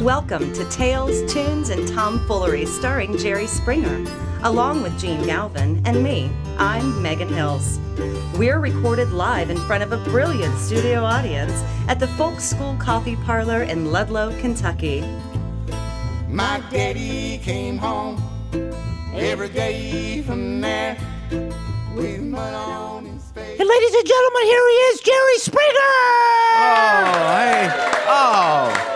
Welcome to Tales, Tunes, and Tomfoolery starring Jerry Springer, along with Gene Galvin and me. I'm Megan Hills. We're recorded live in front of a brilliant studio audience at the Folk School Coffee Parlor in Ludlow, Kentucky. My daddy came home every day from there with mud on his face. And ladies and gentlemen, here he is, Jerry Springer! Oh, hey. Oh.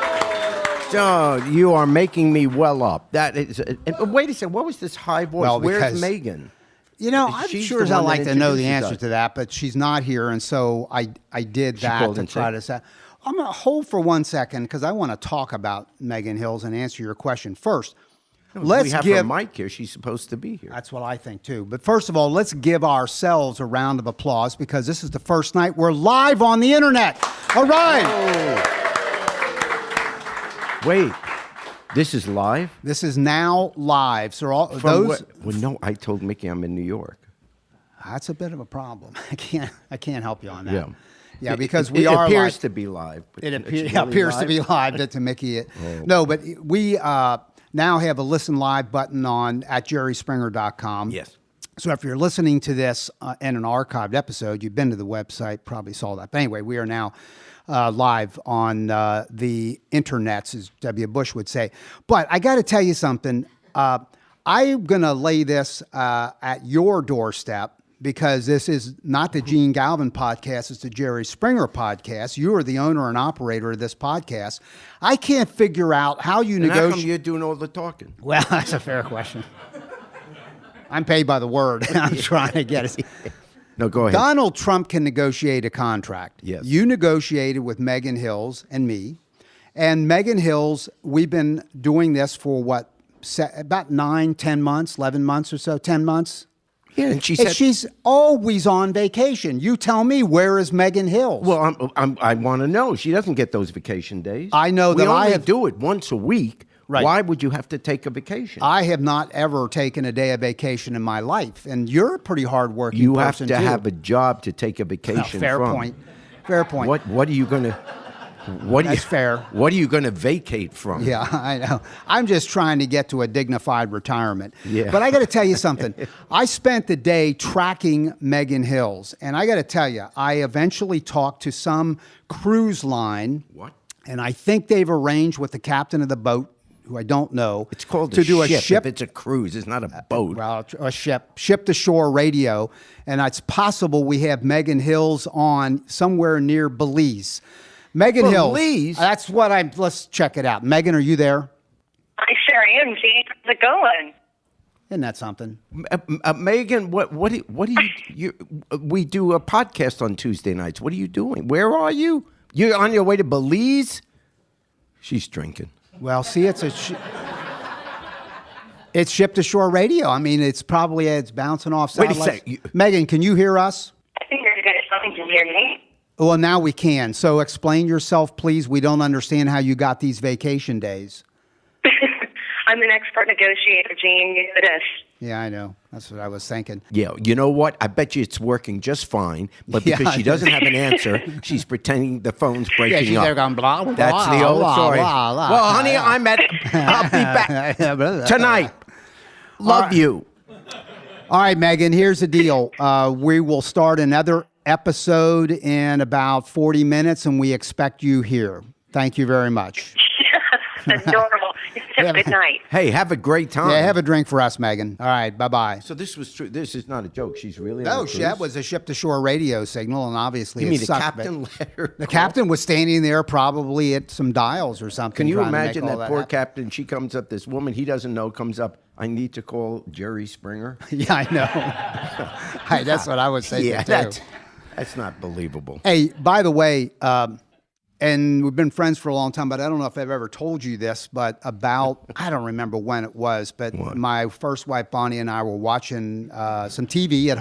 John, you are making me well up. That is. Wait a second. What was this high voice? Well, Where's Megan? You know, I'm She's sure the as I one that like to know the introduces answer us. to that, but she's not here, and so I did that called to in try sick? to say. I'm going to hold for 1 second because I want to talk about Megan Hills and answer your question first. Let's we have give her mic here. She's supposed to be here. That's what I think too. But first of all, let's give ourselves a round of applause because this is the first night we're live on the internet. All right. Wait, this is live? This is now live. So all From those what? Well, no, I told Mickey I'm in New York. That's a bit of a problem. I can't help you on that. Yeah. Yeah, because it we are appears live. to be live. But It it's appears really to be live to Mickey. No, but we now have a listen live button on at jerryspringer.com. Yes. So if you're listening to this in an archived episode, you've been to the website, probably saw that. But anyway, we are now live on the internets, as W. Bush would say. But I got to tell you something. I'm going to lay this at your doorstep because this is not the Gene Galvin podcast. It's the Jerry Springer podcast. You are the owner and operator of this podcast. I can't figure out how you And how come negotiate. you're doing all the talking? Well, that's a fair question. I'm paid by the word. I'm trying to get it. No, go ahead. Donald Trump can negotiate a contract. Yes. You negotiated with Megan Hills and me. And Megan Hills, we've been doing this for what, about 9, 10 months, 11 months or so, 10 months? Yeah, and she And said, she's always on vacation. You tell me, where is Megan Hills? well, I want to know. She doesn't get those vacation days. I know we that I only have- do it once a week. Right. Why would you have to take a vacation? I have not ever taken a day of vacation in my life. And you're a pretty hardworking You have person, to too. have a job to take a vacation Fair from. point. Fair point. What are you going to? What That's fair. What are you going to vacate from? Yeah, I know. I'm just trying to get to a dignified retirement. Yeah. But I got to tell you something. I spent the day tracking Megan Hills, and I got to tell you, I eventually talked to some cruise line. What? And I think they've arranged with the captain of the boat, who I don't know. It's called to a do ship. a ship. If it's a cruise, it's not a boat. Well, a ship to shore radio, and it's possible we have Megan Hills on somewhere near Belize. Megan Belize? Hills. That's what I'm. Let's check it out. Megan, are you there? I sure am, Gene. How's it going? Isn't that something? Megan, what do you we do a podcast on Tuesday nights. What are you doing? Where are you? You're on your way to Belize? She's drinking. Well, see, it's ship to shore radio. I mean, it's bouncing off Wait a satellites. sec. Megan, can you hear us? I think you're good at something to hear me. Well, now we can. So explain yourself, please. We don't understand how you got these vacation days. I'm an expert negotiator, Gene. You know this. Yeah, I know. That's what I was thinking. Yeah, you know what? I bet you it's working just fine. But Yeah. because she doesn't have an answer, she's pretending the phone's breaking Yeah, she's up. there going blah, blah, That's the old blah, story. blah, blah. Well, honey, I'll be back tonight. Love you. All right, Megan, here's the deal. We will start another episode in about 40 minutes, and we expect you here. Thank you very much. That's adorable. Have a good night. Hey, have a great time. Yeah, have a drink for us, Megan. All right, bye-bye. So this was true. This is not a joke. She's really No, on a cruise? that was a ship-to-shore radio signal, and obviously You it mean the sucked, but captain let her The call? captain was standing there probably at some dials or something. Can you trying to make imagine all that poor happen. captain? She comes up, this woman he doesn't know comes up. I need to call Jerry Springer. Yeah, I know. Hey, that's what I would say Yeah, too. that's not believable. Hey, by the way, and we've been friends for a long time, but I don't know if I've ever told you this, but I don't remember when it was, but my first wife, Bonnie, and I were watching some TV at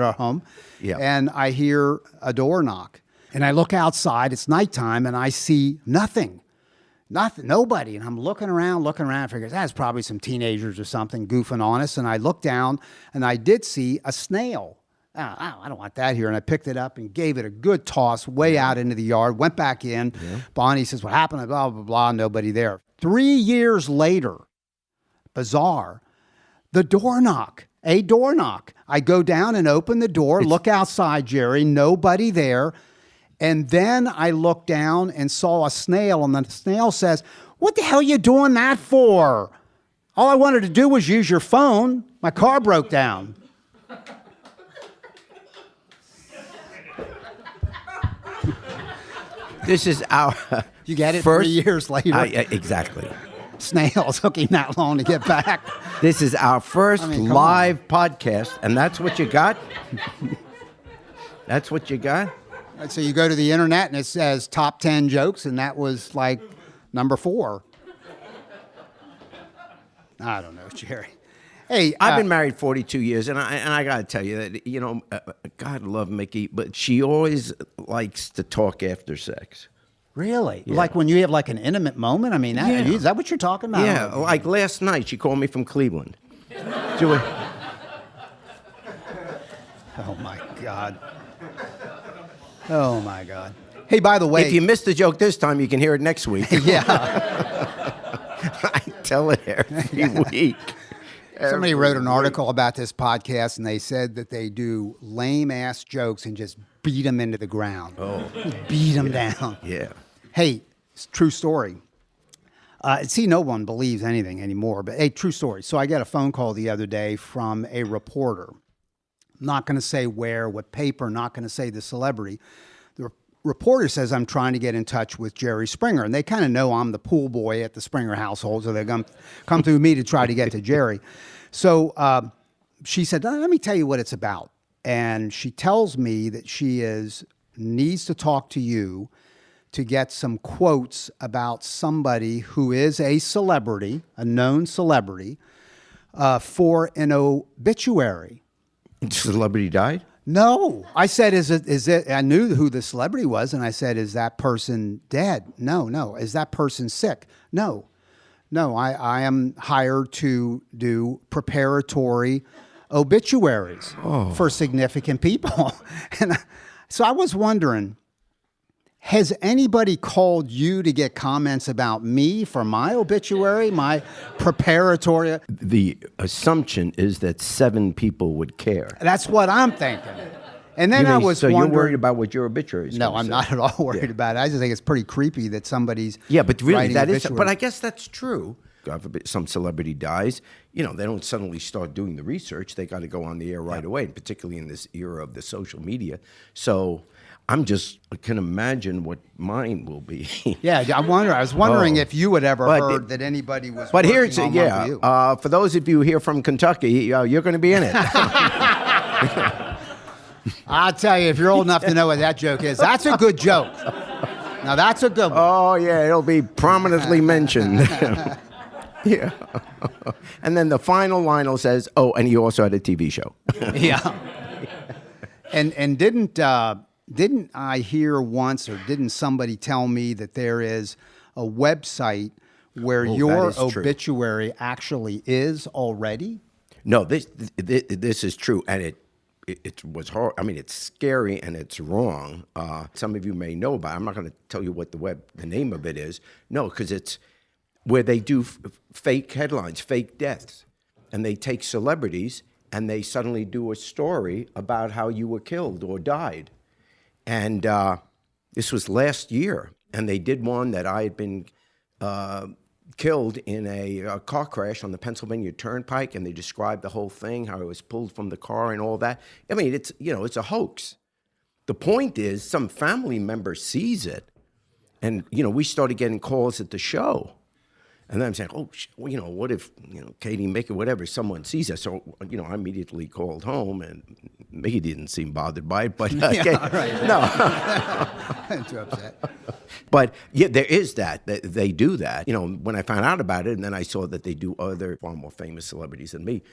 our home, Yeah. and I hear a door knock. And I look outside, it's nighttime, and I see nothing, nobody. And I'm looking around, I figure that's probably some teenagers or something goofing on us. And I look down, and I did see a snail. I don't want that here. And I picked it up and gave it a good toss way out into the yard, went back in. Yeah. Bonnie says, what happened? Blah, blah, blah. Nobody there. 3 years later, bizarre, a door knock. I go down and open the door, look outside, Jerry, nobody there. And then I look down and saw a snail, and the snail says, "What the hell are you doing that for? All I wanted to do was use your phone. My car broke down." This is our You get it? first, 3 years later. exactly. Snails took him that long to get back. This is our first come live podcast, and that's what you got? That's what you got? So you go to the internet and it says top 10 jokes, and that was like number 4. I don't know, Jerry. Hey, I've been married 42 years, and I got to tell you that, God love Mickey, but she always likes to talk after sex. really? Like when you have like an intimate moment? I mean, is that what you're talking about? Yeah, like last night, she called me from Cleveland. Do it. Oh, my God. Oh, my God. Hey, by the way. If you missed the joke this time, you can hear it next week. Yeah. I tell it every week. Somebody wrote an article about this podcast, and they said that they do lame-ass jokes and just beat them into the ground. Oh. Beat them down. Yeah. Hey, it's a true story. See, no one believes anything anymore, but hey, true story. So I got a phone call the other day from a reporter. Not going to say where, what paper, not going to say the celebrity. The reporter says, "I'm trying to get in touch with Jerry Springer." And they kind of know I'm the pool boy at the Springer household, so they're going to come through me to try to get to Jerry. So she said, "Let me tell you what it's about." And she tells me that she needs to talk to you to get some quotes about somebody who is a celebrity, a known celebrity, for an obituary. Celebrity died? No. I said, is it, I knew who the celebrity was, and I said, "Is that person dead?" No. Is that person sick? No. I am hired to do preparatory obituaries for significant people. And so I was wondering, has anybody called you to get comments about me for my obituary, my preparatory? The assumption is that 7 people would care. That's what I'm thinking. And then I was so wondering. You're worried about what your obituary is No, gonna I'm say. not at all worried about it. I just think it's pretty creepy that somebody's Yeah, but really, writing that is. obituary. But I guess that's true. God forbid some celebrity dies. They don't suddenly start doing the research. They got to go on the air right away, particularly in this era of the social media. So I can imagine what mine will be. Yeah, I was wondering if you had ever But heard that anybody was. But working here's on one for you. for those of you here from Kentucky, you're going to be in it. I'll tell you, if you're old enough to know what that joke is, that's a good joke. Now that's a good one. Oh yeah, it'll be prominently mentioned. Yeah. And then the final Lionel says, "Oh, and he also had a TV show." Yeah. And didn't I hear once, or didn't somebody tell me that there is a website where your that is true. obituary actually is already? No, this is true, and it was hard. I mean, it's scary and it's wrong. Some of you may know about it. I'm not going to tell you what the name of it is. No, because it's where they do fake headlines, fake deaths, and they take celebrities and they suddenly do a story about how you were killed or died. And this was last year, and they did one that I had been killed in a car crash on the Pennsylvania Turnpike, and they described the whole thing, how I was pulled from the car and all that. I mean, it's a hoax. The point is, some family member sees it, and we started getting calls at the show. And then I'm saying, what if, Katie, Mickey, whatever, someone sees us? So, I immediately called home, and Mickey didn't seem bothered by it, but No. Too upset. But yeah, there is that they do that. When I found out about it, and then I saw that they do other far more famous celebrities than me.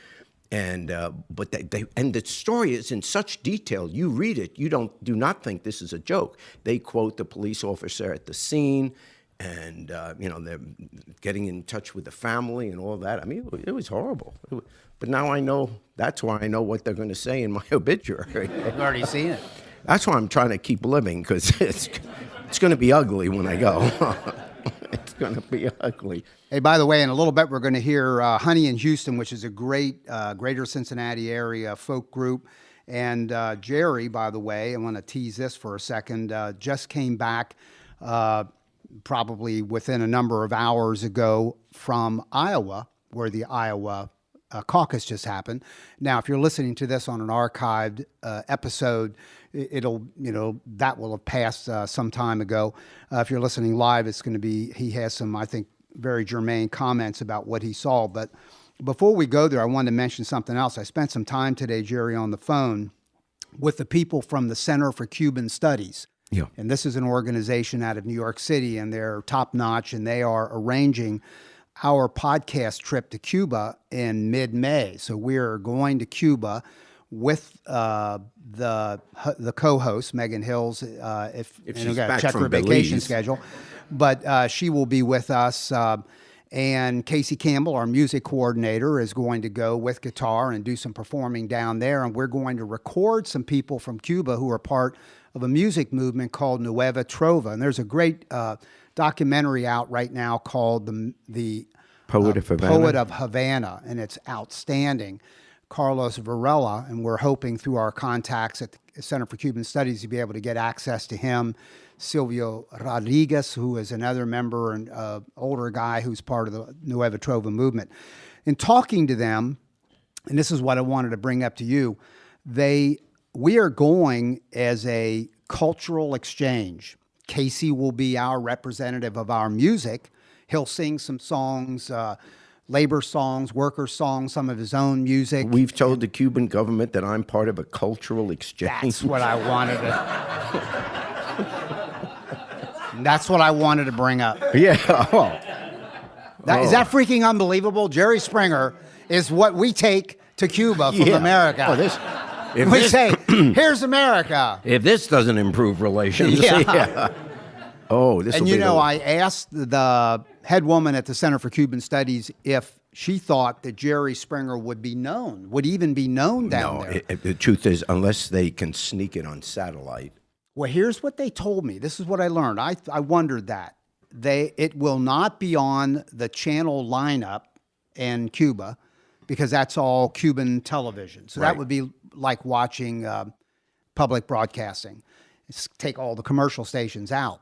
And but the story is in such detail. You read it, you do not think this is a joke. They quote the police officer at the scene. And, they're getting in touch with the family and all that. I mean, it was horrible. But now I know, that's why I know what they're going to say in my obituary. You've already seen it. That's why I'm trying to keep living, because it's going to be ugly when I go. going to be ugly. Hey, by the way, in a little bit, we're going to hear Honey in Houston, which is a great greater Cincinnati area folk group. And Jerry, by the way, I want to tease this for a second, just came back probably within a number of hours ago from Iowa, where the Iowa caucus just happened. Now, if you're listening to this on an archived episode, it'll, that will have passed some time ago. If you're listening live, it's going to be, he has some, I think, very germane comments about what he saw. But before we go there, I wanted to mention something else. I spent some time today, Jerry, on the phone with the people from the Center for Cuban Studies. Yeah. And this is an organization out of New York City, and they're top-notch, and they are arranging our podcast trip to Cuba in mid-May. So we're going to Cuba with the co-host, Megan Hills, if she's got to back check from her vacation Belize. schedule. But she will be with us. And Casey Campbell, our music coordinator, is going to go with guitar and do some performing down there. And we're going to record some people from Cuba who are part of a music movement called Nueva Trova. And there's a great documentary out right now called the Poet of Havana. Poet of Havana, and it's outstanding. Carlos Varela, and we're hoping through our contacts at the Center for Cuban Studies to be able to get access to him. Silvio Rodriguez, who is another member and older guy who's part of the Nueva Trova movement. In talking to them, and this is what I wanted to bring up to you, we are going as a cultural exchange. Casey will be our representative of our music. He'll sing some songs, labor songs, worker songs, some of his own music. We've told the Cuban government that I'm part of a cultural exchange. That's what I wanted That's what I wanted to bring up. Yeah. Is that freaking unbelievable? Jerry Springer is what we take to Cuba from America. We say, here's America. If this doesn't improve relations. Yeah. Oh, this And will be I asked the head woman at the Center for Cuban Studies if she thought that Jerry Springer would even be known down there. The truth is, unless they can sneak it on satellite. Well, here's what they told me. This is what I learned. I wondered that. It will not be on the channel lineup in Cuba because that's all Cuban television. So that would be like watching public broadcasting. Take all the commercial stations out.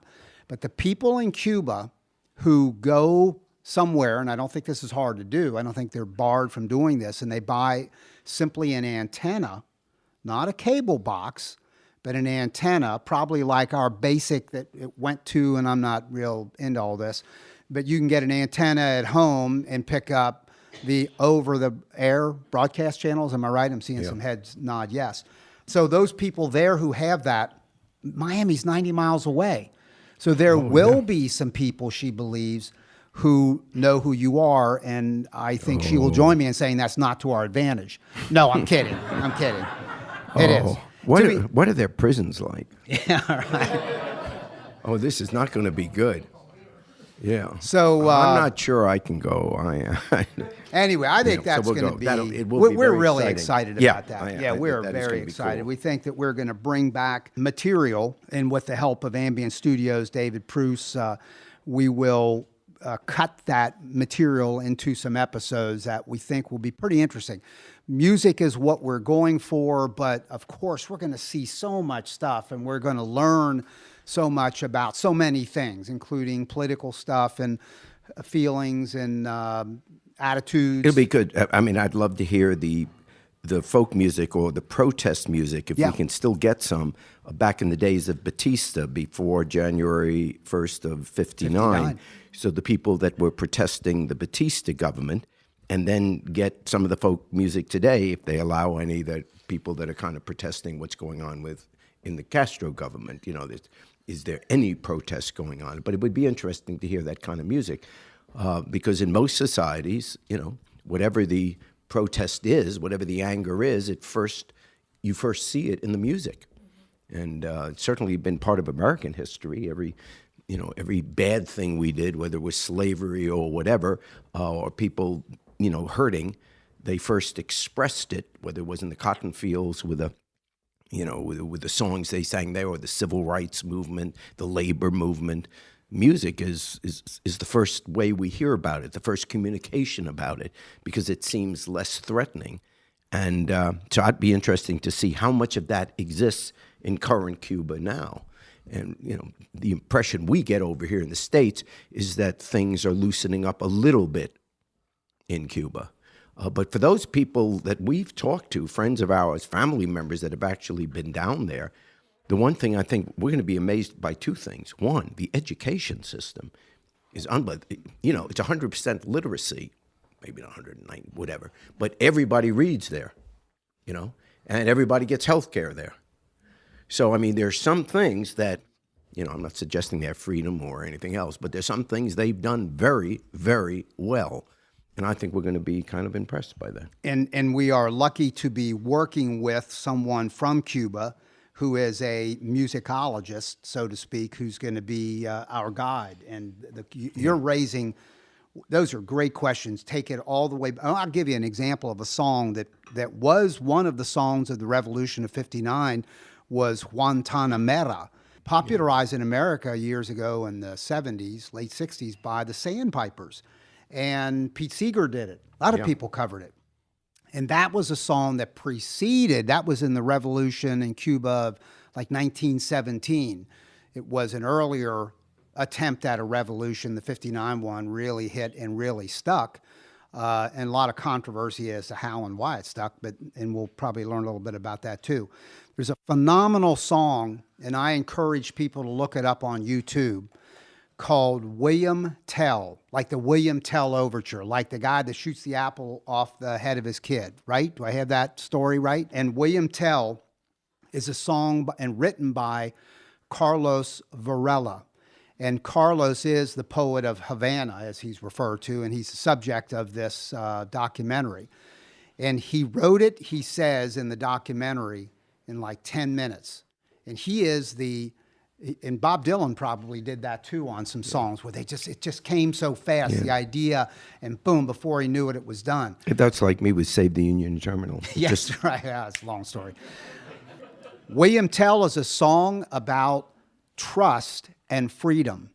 But the people in Cuba who go somewhere, and I don't think this is hard to do, I don't think they're barred from doing this, and they buy simply an antenna, not a cable box, but an antenna, probably like our basic that it went to, and I'm not real into all this, but you can get an antenna at home and pick up the over-the-air broadcast channels. Am I right? I'm seeing some heads nod yes. So those people there who have that, Miami's 90 miles away. So there will be some people, she believes, who know who you are, and I think she will join me in saying that's not to our advantage. No, I'm kidding. I'm kidding. It is. What are their prisons like? Yeah, right. Oh, this is not going to be good. Yeah. So I'm not sure I can go. Anyway, I think that's we'll going to go. be. Will be We're very really exciting. excited about that. Yeah, we're that is very gonna be excited. cool. We think that we're going to bring back material, and with the help of Ambient Studios, David Pruce, we will cut that material into some episodes that we think will be pretty interesting. Music is what we're going for, but of course we're going to see so much stuff, and we're going to learn so much about so many things, including political stuff and feelings and attitudes. It'll be good. I mean, I'd love to hear the folk music or the protest music, if we can still get some, back in the days of Batista before January 1st of 59. So the people that were protesting the Batista government, and then get some of the folk music today, if they allow any people that are kind of protesting what's going on in the Castro government. Is there any protest going on? But it would be interesting to hear that kind of music, because in most societies, whatever the protest is, whatever the anger is, you first see it in the music, and it's certainly been part of American history. Every bad thing we did, whether it was slavery or whatever, or people hurting, they first expressed it, whether it was in the cotton fields with the songs they sang there, or the civil rights movement, the labor movement. music is the first way we hear about it, the first communication about it, because it seems less threatening. And so it'd be interesting to see how much of that exists in current Cuba now. And, the impression we get over here in the States is that things are loosening up a little bit in Cuba. But for those people that we've talked to, friends of ours, family members that have actually been down there, the one thing I think we're going to be amazed by two things. One, the education system is unbelievable. It's 100% literacy, maybe not 190, whatever. But everybody reads there, and everybody gets health care there. So, there's some things that, I'm not suggesting they have freedom or anything else, but there's some things they've done very, very well. And I think we're going to be kind of impressed by that. And we are lucky to be working with someone from Cuba who is a musicologist, so to speak, who's going to be our guide. And you're raising, those are great questions. Take it all the way. I'll give you an example of a song that was one of the songs of the Revolution of '59 was Guantanamera, popularized in America years ago in the 70s, late 60s by the Sandpipers. And Pete Seeger did it. A lot of people covered it. And that was a song that preceded, that was in the revolution in Cuba of like 1917. It was an earlier attempt at a revolution. The 59 one really hit and really stuck. And a lot of controversy as to how and why it stuck, and we'll probably learn a little bit about that too. There's a phenomenal song, and I encourage people to look it up on YouTube, called William Tell, like the William Tell Overture, like the guy that shoots the apple off the head of his kid, right? Do I have that story right? And William Tell is a song and written by Carlos Varela. And Carlos is the poet of Havana, as he's referred to, and he's the subject of this documentary. And he wrote it, he says, in the documentary in like 10 minutes. And he is and Bob Dylan probably did that too on some songs where it just came so fast, the idea, and boom, before he knew it, it was done. That's like me with Save the Union Terminal. Yes, right, yeah, it's a long story. William Tell is a song about trust and freedom.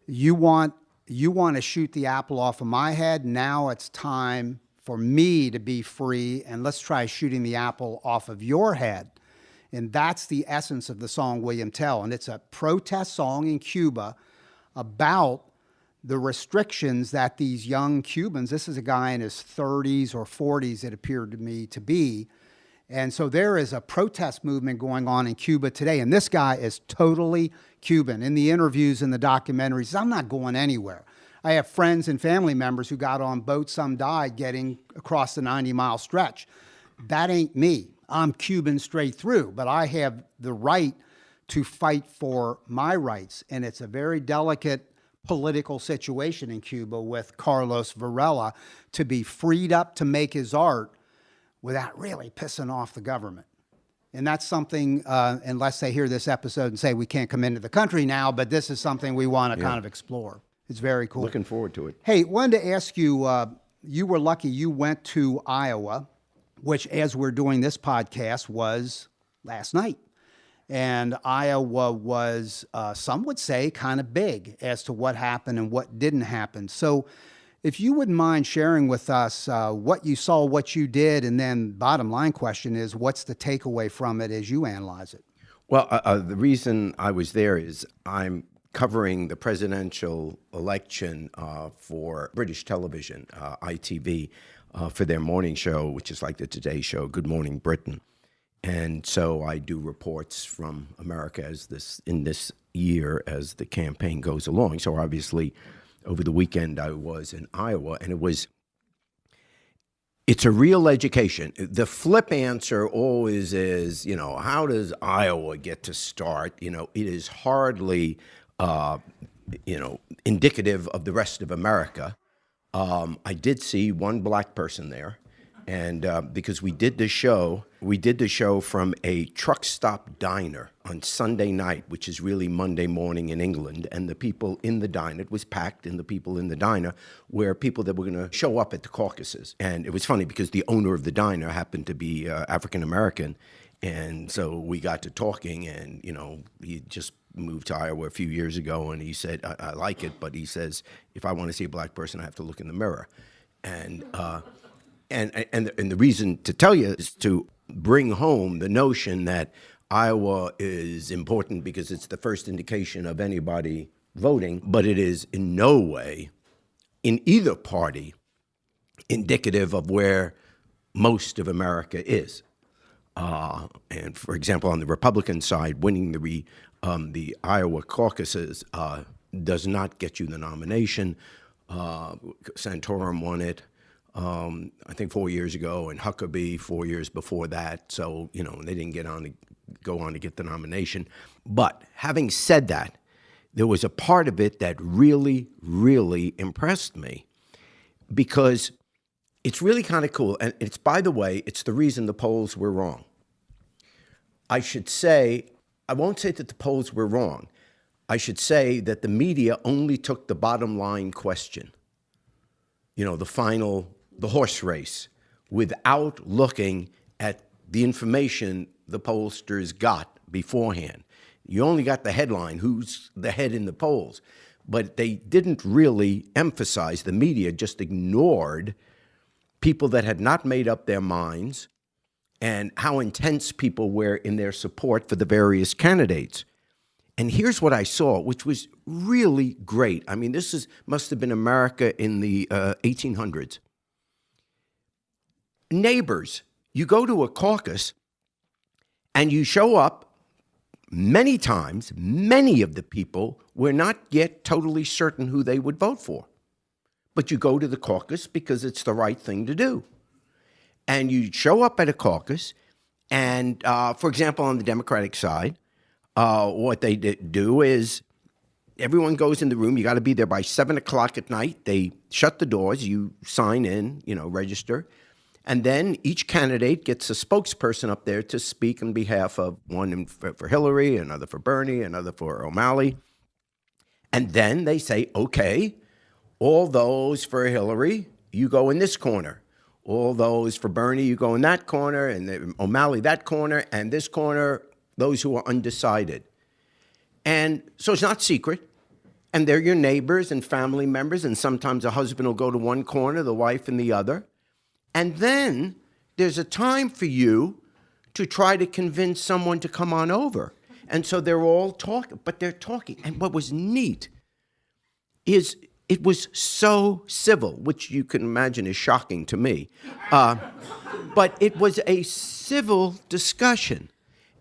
You want to shoot the apple off of my head, now it's time for me to be free, and let's try shooting the apple off of your head. And that's the essence of the song William Tell. And it's a protest song in Cuba about the restrictions that these young Cubans, this is a guy in his 30s or 40s, it appeared to me to be. And so there is a protest movement going on in Cuba today. And this guy is totally Cuban. In the interviews and the documentaries, I'm not going anywhere. I have friends and family members who got on boats, some died getting across the 90-mile stretch. That ain't me. I'm Cuban straight through, but I have the right to fight for my rights. And it's a very delicate political situation in Cuba with Carlos Varela to be freed up to make his art without really pissing off the government. And that's something, unless they hear this episode and say we can't come into the country now, but this is something we want to kind of explore. It's very cool. Looking forward to it. Hey, wanted to ask you, you were lucky you went to Iowa, which, as we're doing this podcast, was last night. And Iowa was, some would say, kind of big as to what happened and what didn't happen. So if you wouldn't mind sharing with us what you saw, what you did, and then bottom line question is, what's the takeaway from it as you analyze it? Well, the reason I was there is I'm covering the presidential election for British television, ITV, for their morning show, which is like the Today Show, Good Morning Britain. And so I do reports from America in this year as the campaign goes along. So obviously, over the weekend, I was in Iowa, and it's a real education. The flip answer always is, how does Iowa get to start? It is hardly, indicative of the rest of America. I did see one black person there, and because we did the show from a truck stop diner on Sunday night, which is really Monday morning in England, and the people in the diner, it was packed, and the people in the diner were people that were going to show up at the caucuses. And it was funny because the owner of the diner happened to be African American, and so we got to talking, and he just moved to Iowa a few years ago, and he said, I like it, but he says, if I want to see a black person, I have to look in the mirror. And the reason to tell you is to bring home the notion that Iowa is important because it's the first indication of anybody voting, but it is in no way, in either party, indicative of where most of America is. And for example, on the Republican side, winning the Iowa caucuses does not get you the nomination. Santorum won it, I think 4 years ago, and Huckabee 4 years before that. So, they didn't go on to get the nomination. But having said that, there was a part of it that really, really impressed me, because it's really kind of cool. And it's, by the way, it's the reason the polls were wrong. I won't say that the polls were wrong. I should say that the media only took the bottom line question, the horse race, without looking at the information the pollsters got beforehand. You only got the headline, who's the head in the polls. But they didn't really emphasize, the media just ignored people that had not made up their minds and how intense people were in their support for the various candidates. And here's what I saw, which was really great. I mean, this must have been America in the 1800s. Neighbors, you go to a caucus and you show up. Many times, many of the people were not yet totally certain who they would vote for. But you go to the caucus because it's the right thing to do. And you show up at a caucus, and for example, on the Democratic side, what they do is everyone goes in the room. You got to be there by 7 o'clock at night. They shut the doors. You sign in, register. And then each candidate gets a spokesperson up there to speak on behalf of one for Hillary, another for Bernie, another for O'Malley. And then they say, okay, all those for Hillary, you go in this corner. All those for Bernie, you go in that corner, and O'Malley that corner, and this corner, those who are undecided. And so it's not secret. And they're your neighbors and family members, and sometimes a husband will go to one corner, the wife in the other. And then there's a time for you to try to convince someone to come on over. And so they're all talking, but they're talking. And what was neat is it was so civil, which you can imagine is shocking to me. But it was a civil discussion.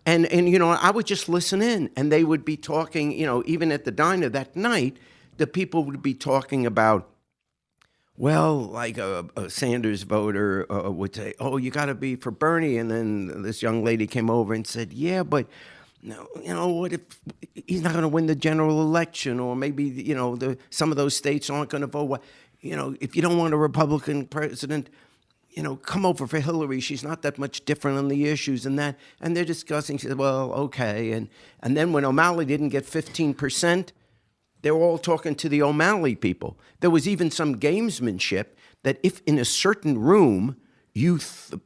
And I would just listen in, and they would be talking, even at the diner that night, the people would be talking about, well, like a Sanders voter would say, oh, you got to be for Bernie. And then this young lady came over and said, yeah, but what if he's not going to win the general election? Or maybe, some of those states aren't going to vote. If you don't want a Republican president, come over for Hillary. She's not that much different on the issues and that. And they're discussing. She said, well, okay. And then when O'Malley didn't get 15%, they were all talking to the O'Malley people. There was even some gamesmanship that if in a certain room,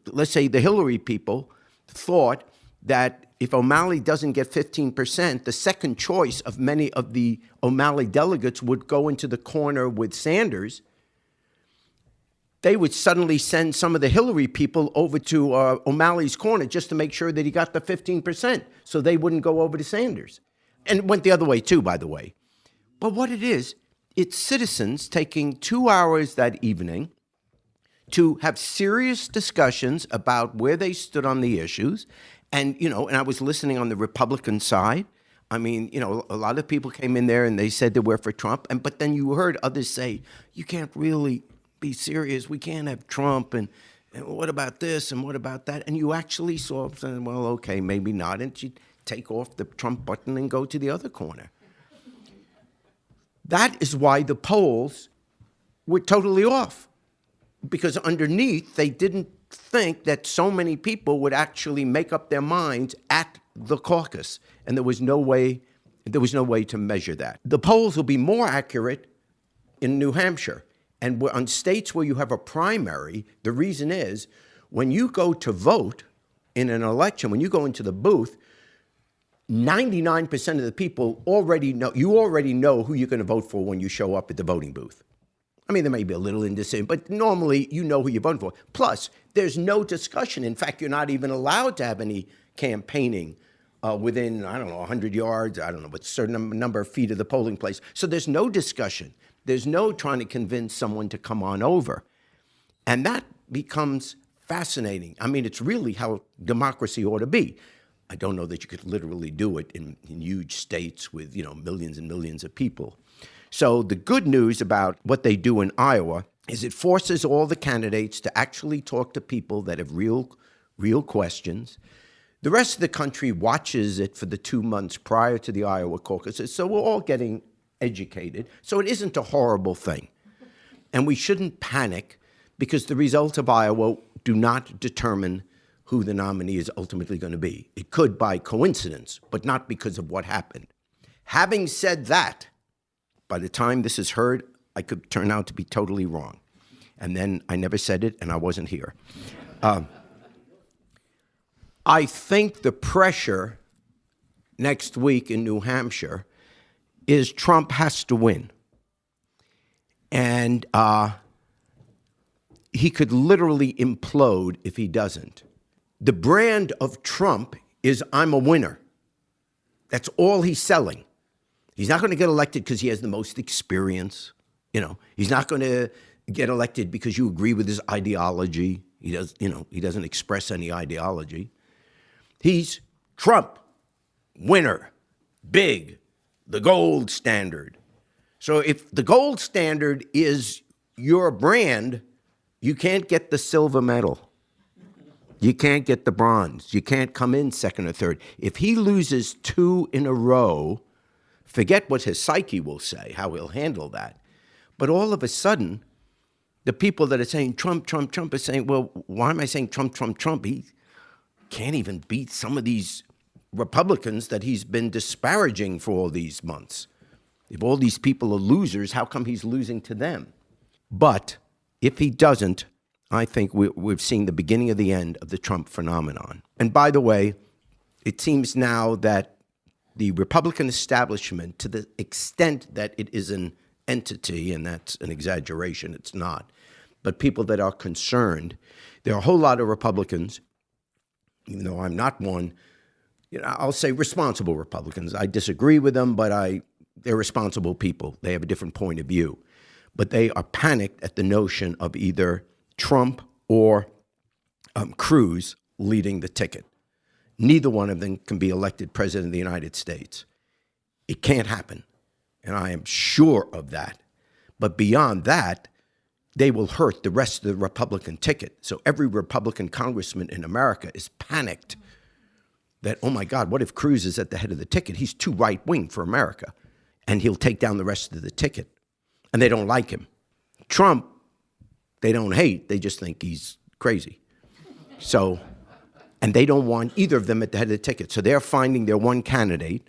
let's say the Hillary people thought that if O'Malley doesn't get 15%, the second choice of many of the O'Malley delegates would go into the corner with Sanders, they would suddenly send some of the Hillary people over to O'Malley's corner just to make sure that he got the 15%, so they wouldn't go over to Sanders. And it went the other way too, by the way. But what it is, it's citizens taking 2 hours that evening to have serious discussions about where they stood on the issues. And, and I was listening on the Republican side. I mean, a lot of people came in there and they said they were for Trump. But then you heard others say, you can't really be serious. We can't have Trump. And what about this? And what about that? And you actually saw them saying, well, okay, maybe not. And she'd take off the Trump button and go to the other corner. That is why the polls were totally off, because underneath they didn't think that so many people would actually make up their minds at the caucus, and there was no way to measure that. The polls will be more accurate in New Hampshire, and on states where you have a primary. The reason is when you go to vote in an election, when you go into the booth, 99% of the people already know, you already know who you're going to vote for when you show up at the voting booth. I mean, there may be a little indecision, but normally you know who you're voting for. Plus, there's no discussion. In fact, you're not even allowed to have any campaigning within, I don't know, 100 yards, I don't know, but a certain number of feet of the polling place. So there's no discussion. There's no trying to convince someone to come on over. And that becomes fascinating. I mean, it's really how democracy ought to be. I don't know that you could literally do it in huge states with, millions and millions of people. So the good news about what they do in Iowa is it forces all the candidates to actually talk to people that have real questions. The rest of the country watches it for the 2 months prior to the Iowa caucuses, so we're all getting educated. So it isn't a horrible thing. And we shouldn't panic because the results of Iowa do not determine who the nominee is ultimately going to be. It could by coincidence, but not because of what happened. Having said that, by the time this is heard, I could turn out to be totally wrong. And then I never said it, and I wasn't here. I think the pressure next week in New Hampshire is Trump has to win. And he could literally implode if he doesn't. The brand of Trump is I'm a winner. That's all he's selling. He's not going to get elected because he has the most experience. He's not going to get elected because you agree with his ideology. He doesn't express any ideology. He's Trump, winner, big, the gold standard. So if the gold standard is your brand, you can't get the silver medal. You can't get the bronze. You can't come in second or third. If he loses 2 in a row, forget what his psyche will say, how he'll handle that. But all of a sudden, the people that are saying Trump, Trump, Trump are saying, well, why am I saying Trump, Trump, Trump? He can't even beat some of these Republicans that he's been disparaging for all these months. If all these people are losers, how come he's losing to them? But if he doesn't, I think we've seen the beginning of the end of the Trump phenomenon. And by the way, it seems now that the Republican establishment, to the extent that it is an entity, and that's an exaggeration, it's not, but people that are concerned, there are a whole lot of Republicans, even though I'm not one, I'll say responsible Republicans. I disagree with them, but they're responsible people. They have a different point of view. But they are panicked at the notion of either Trump or Cruz leading the ticket. Neither one of them can be elected president of the United States. It can't happen, and I am sure of that. But beyond that, they will hurt the rest of the Republican ticket. So every Republican congressman in America is panicked that, oh my God, what if Cruz is at the head of the ticket? He's too right-wing for America, and he'll take down the rest of the ticket. And they don't like him. Trump, they don't hate, they just think he's crazy. So, and they don't want either of them at the head of the ticket. So they're finding their one candidate,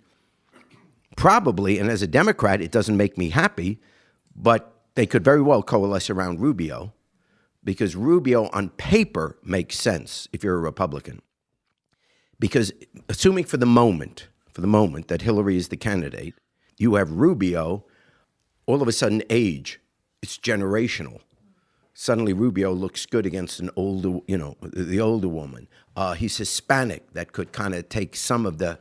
probably, and as a Democrat, it doesn't make me happy, but they could very well coalesce around Rubio, because Rubio on paper makes sense if you're a Republican. Because assuming for the moment that Hillary is the candidate, you have Rubio, all of a sudden age, it's generational. Suddenly Rubio looks good against an older, the older woman. He's Hispanic, that could kind of take some of the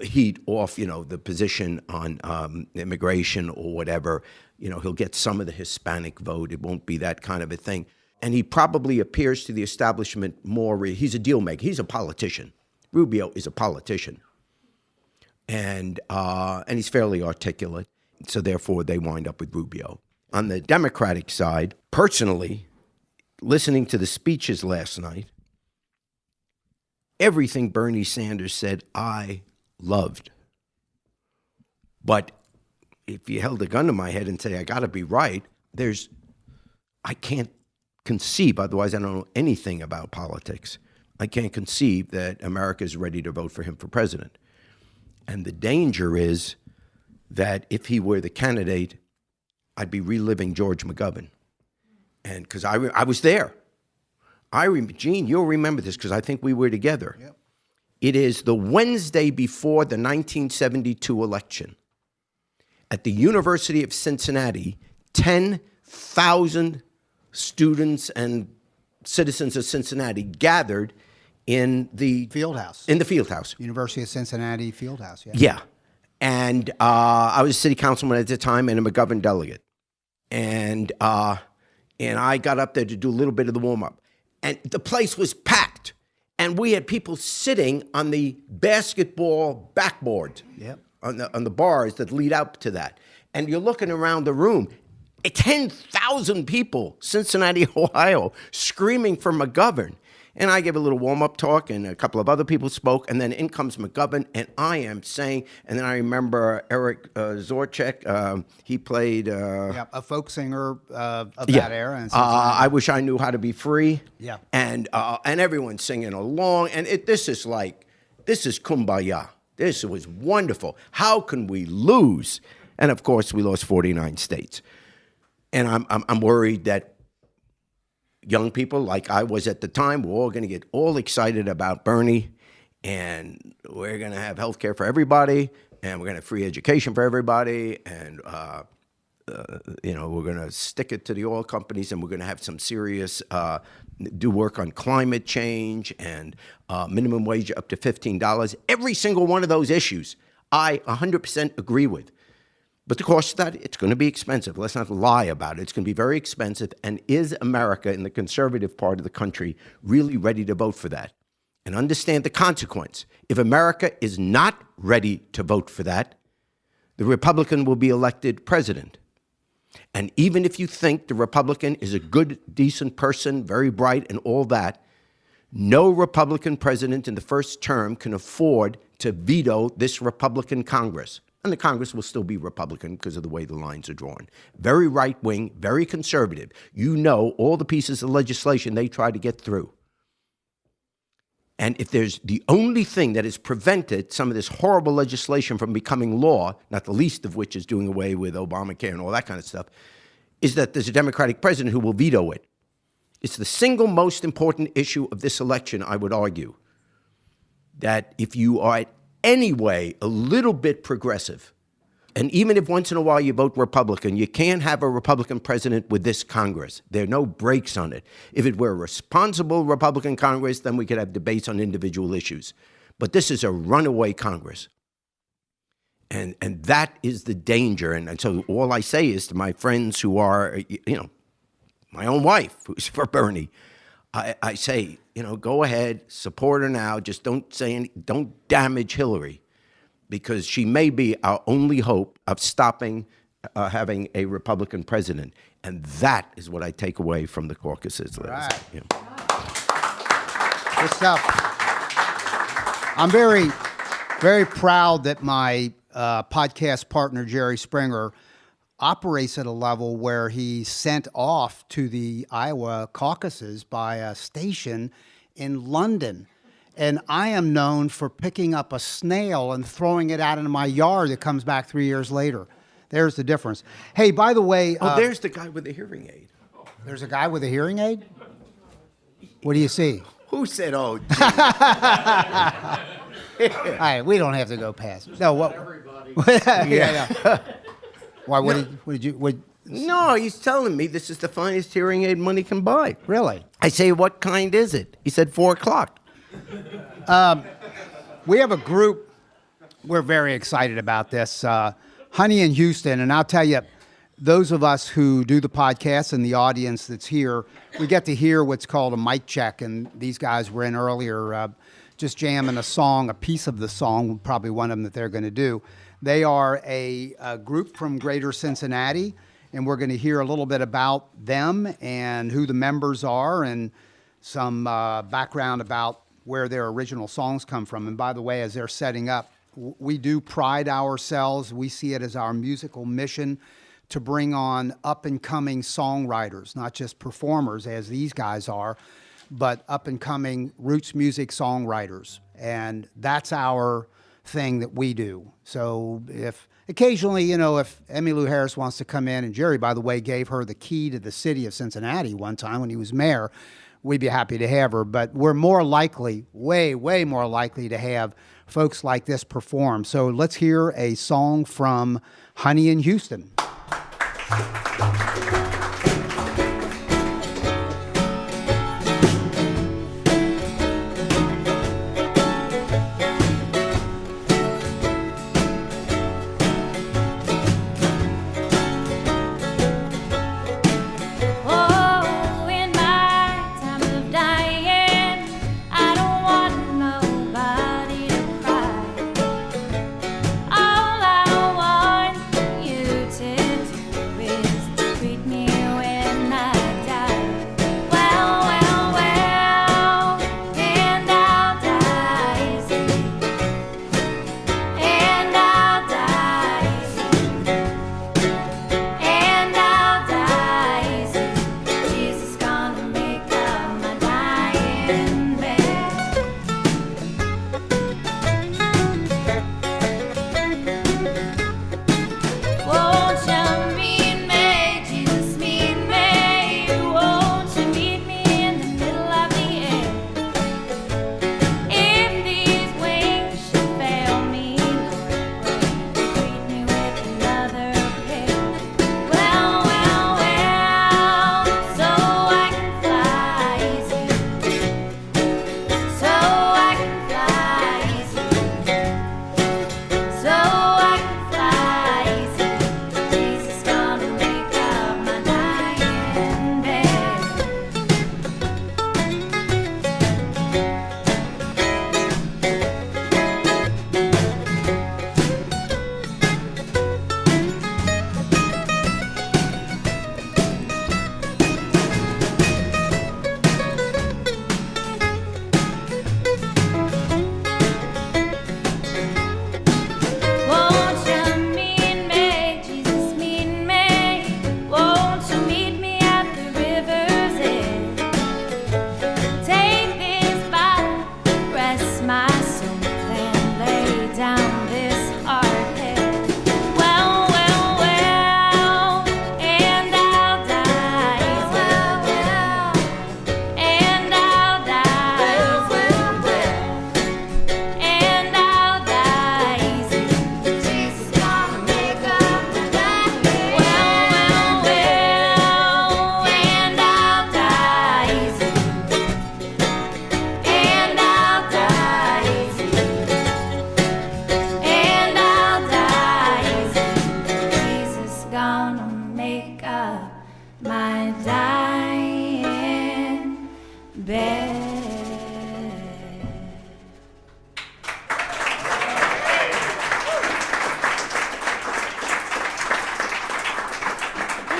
heat off, the position on immigration or whatever. He'll get some of the Hispanic vote. It won't be that kind of a thing. And he probably appears to the establishment more, he's a deal maker. He's a politician. Rubio is a politician. And he's fairly articulate. So therefore, they wind up with Rubio. On the Democratic side, personally, listening to the speeches last night, everything Bernie Sanders said, I loved. But if you held a gun to my head and say, I got to be right, I can't conceive, otherwise I don't know anything about politics. I can't conceive that America is ready to vote for him for president. And the danger is that if he were the candidate, I'd be reliving George McGovern. And because I was there. Gene, you'll remember this because I think we were together. Yep. It is the Wednesday before the 1972 election. At the University of Cincinnati, 10,000 students and citizens of Cincinnati gathered in the Fieldhouse. In the Fieldhouse. University of Cincinnati Fieldhouse, yeah. Yeah. And I was a city councilman at the time and a McGovern delegate. And I got up there to do a little bit of the warm-up. And the place was packed. And we had people sitting on the basketball backboard, on the bars that lead up to that. And you're looking around the room, 10,000 people, Cincinnati, Ohio, screaming for McGovern. And I gave a little warm-up talk, and a couple of other people spoke, and then in comes McGovern, and I am saying, and then I remember Eric Zorchek, he played... a folk singer of that era. And I Wish I Knew How to Be Free. Yeah. And everyone's singing along, and this is kumbaya. This was wonderful. How can we lose? And of course, we lost 49 states. And I'm worried that young people, like I was at the time, we're all going to get all excited about Bernie, and we're going to have health care for everybody, and we're going to have free education for everybody, and we're going to stick it to the oil companies, and we're going to have some serious do work on climate change and minimum wage up to $15. Every single one of those issues, I 100% agree with. But the cost of that, it's going to be expensive. Let's not lie about it. It's going to be very expensive. And is America, in the conservative part of the country, really ready to vote for that? And understand the consequence. If America is not ready to vote for that, the Republican will be elected president. And even if you think the Republican is a good, decent person, very bright and all that, no Republican president in the first term can afford to veto this Republican Congress. And the Congress will still be Republican because of the way the lines are drawn. Very right-wing, very conservative. You know all the pieces of legislation they try to get through. And if there's the only thing that has prevented some of this horrible legislation from becoming law, not the least of which is doing away with Obamacare and all that kind of stuff, is that there's a Democratic president who will veto it. It's the single most important issue of this election, I would argue, that if you are anyway a little bit progressive, and even if once in a while you vote Republican, you can't have a Republican president with this Congress. There are no brakes on it. If it were a responsible Republican Congress, then we could have debates on individual issues. But this is a runaway Congress. And that is the danger. And so all I say is to my friends who are, my own wife, who's for Bernie, I say, go ahead, support her now. Just don't damage Hillary, because she may be our only hope of stopping having a Republican president. And that is what I take away from the caucuses. Right. Good stuff. I'm very, very proud that my podcast partner, Jerry Springer, operates at a level where he's sent off to the Iowa caucuses by a station in London. And I am known for picking up a snail and throwing it out into my yard that comes back 3 years later. There's the difference. Hey, by the way... there's the guy with the hearing aid. There's a guy with a hearing aid? What do you see? Who said, oh, gee? All right, we don't have to go past. No, what? Everybody. yeah. Why? What did you? No, he's telling me this is the finest hearing aid money can buy. Really? I say, what kind is it? He said 4 o'clock. We have a group. We're very excited about this. Honey in Houston, and I'll tell you, those of us who do the podcast and the audience that's here, we get to hear what's called a mic check, and these guys were in earlier, just jamming a song, a piece of the song, probably one of them that they're going to do. They are a group from Greater Cincinnati, and we're going to hear a little bit about them and who the members are and some background about where their original songs come from. And by the way, as they're setting up, we do pride ourselves. We see it as our musical mission to bring on up-and-coming songwriters, not just performers, as these guys are, but up-and-coming roots music songwriters. And that's our thing that we do. So if occasionally, if Emmylou Harris wants to come in, and Jerry, by the way, gave her the key to the city of Cincinnati one time when he was mayor, we'd be happy to have her. But we're more likely, way more likely to have folks like this perform. So let's hear a song from Honey in Houston.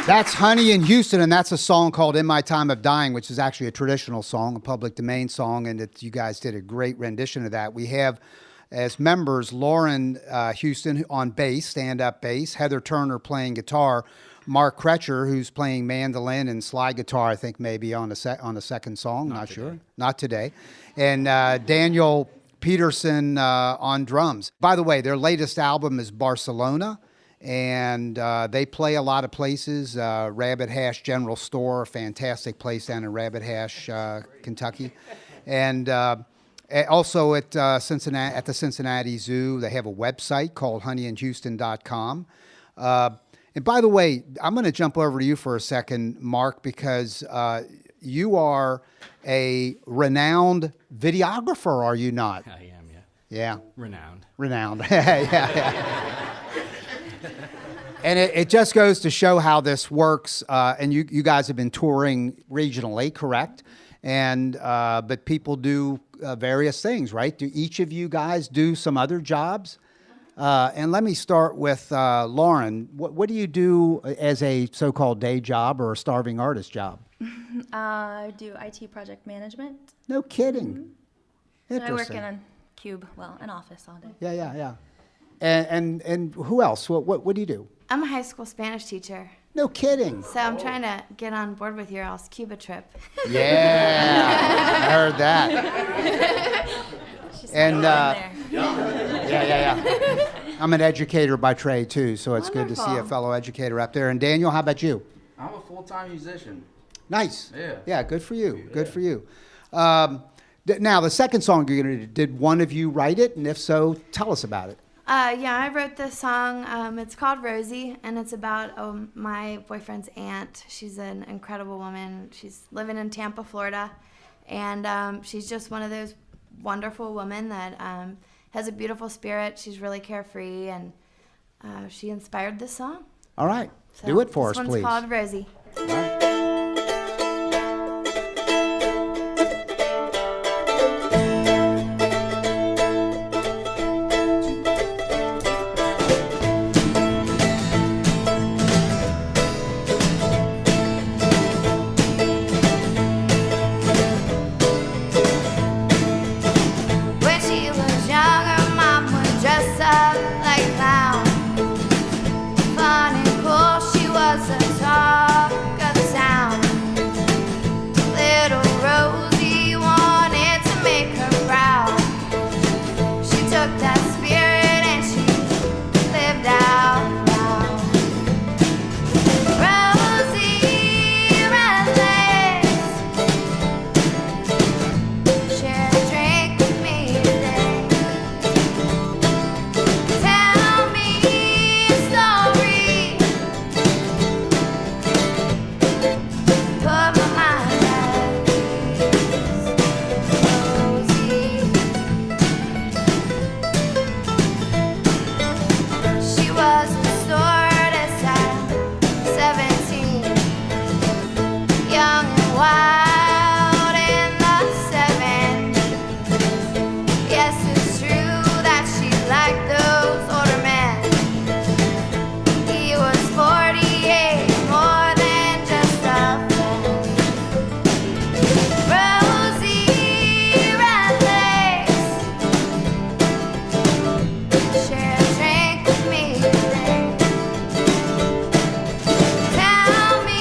That's Honey in Houston, and that's a song called In My Time of Dying, which is actually a traditional song, a public domain song, and you guys did a great rendition of that. We have as members Lauren Houston on bass, stand-up bass, Heather Turner playing guitar, Mark Kretcher, who's playing mandolin and slide guitar, I think maybe on the second song, not sure. Not today. And Daniel Peterson on drums. By the way, their latest album is Barcelona, and they play a lot of places. Rabbit Hash General Store, a fantastic place down in Rabbit Hash, Kentucky. And also at the Cincinnati Zoo, they have a website called honeyandhouston.com. And by the way, I'm going to jump over to you for a second, Mark, because you are a renowned videographer, are you not? I am, yeah. Yeah. Renowned. Yeah. And it just goes to show how this works. And you guys have been touring regionally, correct? And but people do various things, right? Do each of you guys do some other jobs? And let me start with Lauren. What do you do as a so-called day job or a starving artist job? I do IT project management. No kidding. So I work Interesting. in a cube, an office all day. Yeah. And who else? What do you do? I'm a high school Spanish teacher, No kidding. so I'm trying to get on board with your all's Cuba trip. Yeah, I heard that. And yeah. I'm an educator by trade too, so it's good to see a Wonderful. fellow educator up there. And Daniel, how about you? I'm a full-time musician. Nice. Yeah. Yeah, good for you. Good for you. Now, the second song you're going to do, did one of you write it? And if so, tell us about it. Yeah, I wrote this song. It's called Rosie, and it's about my boyfriend's aunt. She's an incredible woman. She's living in Tampa, Florida, and she's just one of those wonderful women that has a beautiful spirit. She's really carefree, and she inspired this song. All right. So Do it for us, this please. one's called Rosie. When she was young, her mom would dress up like a clown. Fun and cool, she was a talk of the town. Little Rosie wanted to make her proud. She took that spirit and she lived out loud. Rosie red legs, share a drink with me today. Tell me a story, put my mind at ease. Rosie, she was a stewardess at 17, young and wild in the 70s. Yes, it's true that she liked those older men. He was 48, more than just a friend. Rosie red legs, share a drink with me today. Tell me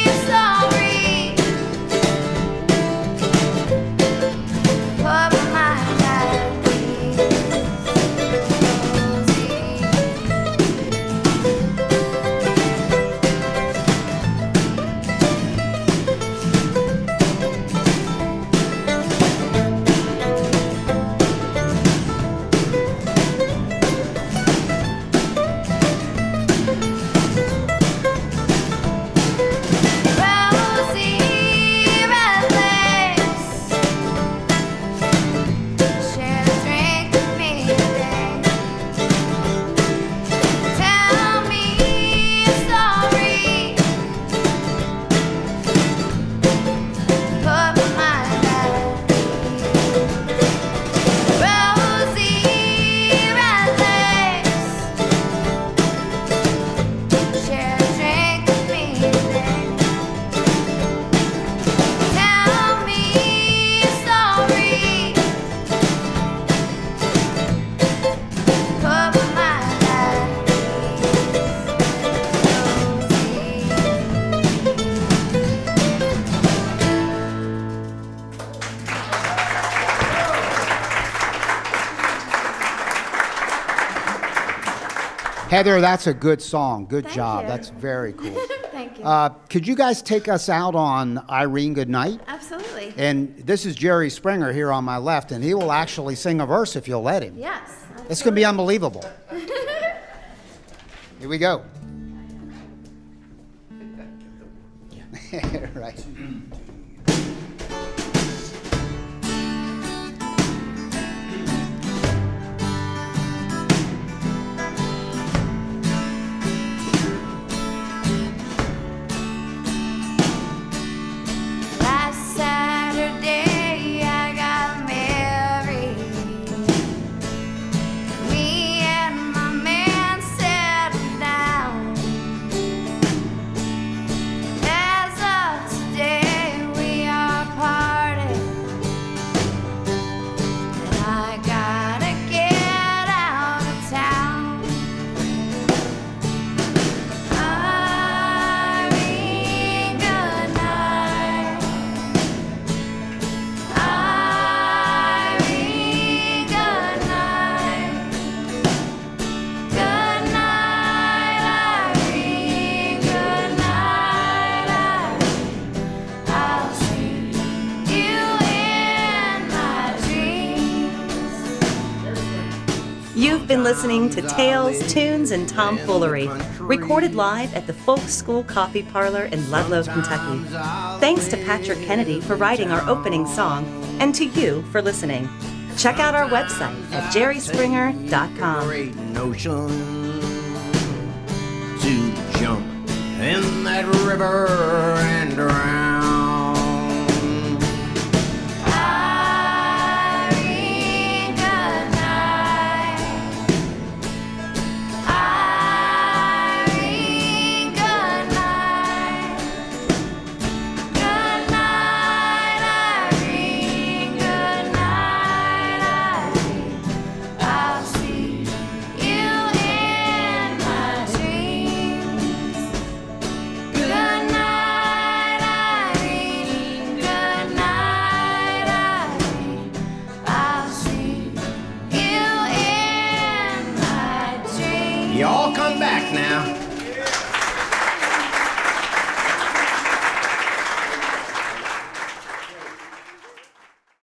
a story, put my mind at ease. Rosie red legs, share a drink with me today. Tell me a story, put my mind at ease. Rosie red legs, share a drink with me today. Tell me a story, put my mind at Heather, that's a good song. Good Thank job. you. That's very cool. Thank you. Could you guys take us out on Irene Goodnight? Absolutely. And this is Jerry Springer here on my left, and he will actually sing a verse if you'll let him. Yes. It's going to be unbelievable. Here we go. Right. Last Saturday I got married. Me and my man settled down. As of today been listening to Tales, Tunes, and Tomfoolery, recorded live at the Folk School Coffee Parlor in Ludlow, Kentucky. Thanks to Patrick Kennedy for writing our opening song, and to you for listening. Check out our website at jerryspringer.com. Great notion to jump in that river and drown. Irene, good night. Irene, good night. Good night, Irene. Good night, Irene. I'll see you in my dreams. Good night, Irene. Good night, Irene. I'll see you in my dreams. Y'all come back now.